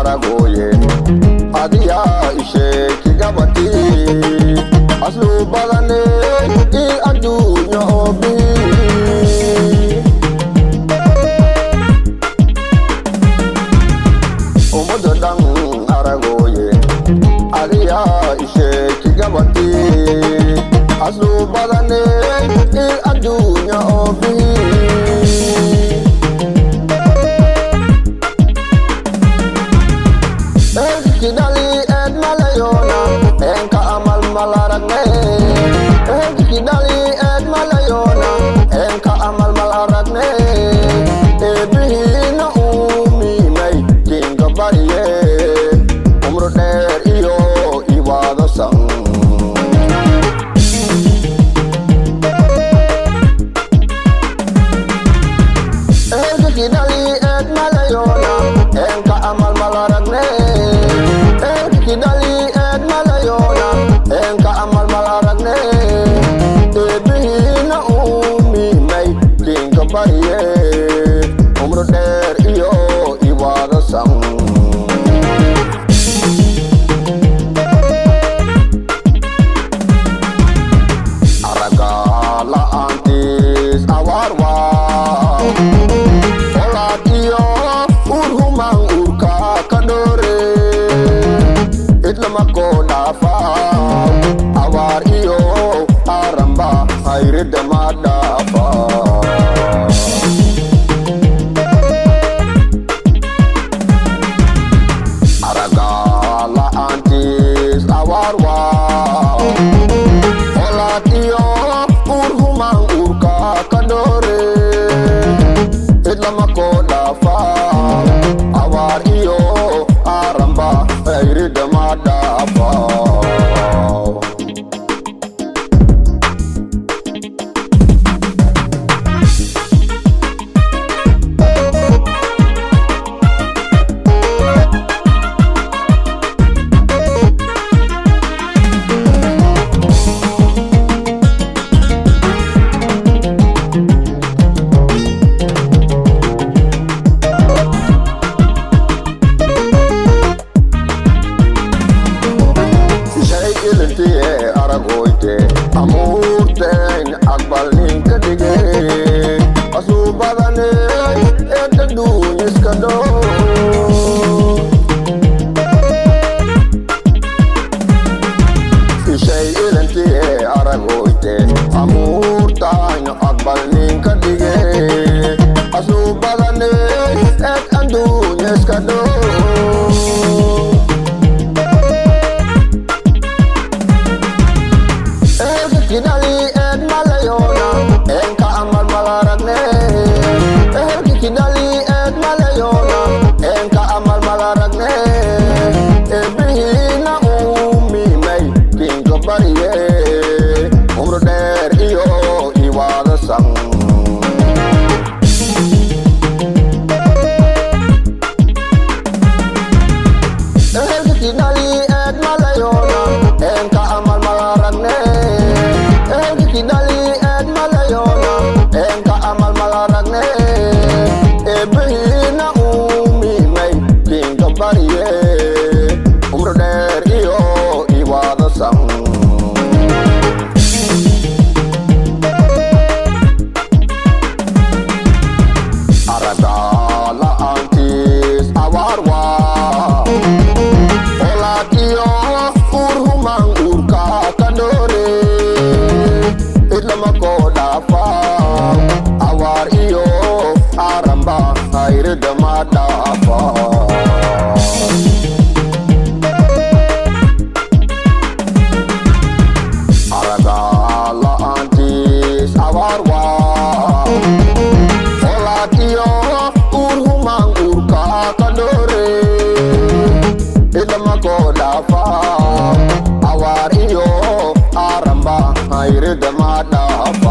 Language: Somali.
aragoye adiya ishe kigabati aslu badane I adunya obi omododang aragoye adiya ishe kigabati aslu badane I adunya obi Kidali ed malayona enka amal malaragna Kidali ed malayona enka amal malaragna Ebihina umi may kinga bariye umro der iyo iwado sang Kidali ed malayona enka amal malaragna Kidali ed malayona enka amal malaragna Ebihina umi may kinga bariye umro der iyo iwado sang Aragala antis awarwa Olat iyo urhumang urka kadore Itlamako dafa awar iyo aramba hayrid madafa Aragala antis awarwa Olat iyo urhumang urka kadore Itlamako dafa awar iyo aramba hayrid madafa Amurten akbal ninka dige asu badane ed dunyis kado Fishay ilanti aragoite amurten akbal ninka dige asu badane ed dunyis kado Kidali ed malayona enka amal malaragna Kidali ed malayona enka amal malaragna Ebihina umi may kinga bariye umro der iyo iwada sang Kidali ed malayona enka amal malaragna Kidali ed malayona enka amal malaragna Ebihina umi may kinga bariye umro der iyo iwada sang Aragala antis awarwa Olat iyo urhumang urka kadore Itlamako dafa awar iyo aramba hayrid madafa Aragala antis awarwa Olat iyo urhumang urka kadore Itlamako dafa awar iyo aramba hayrid madafa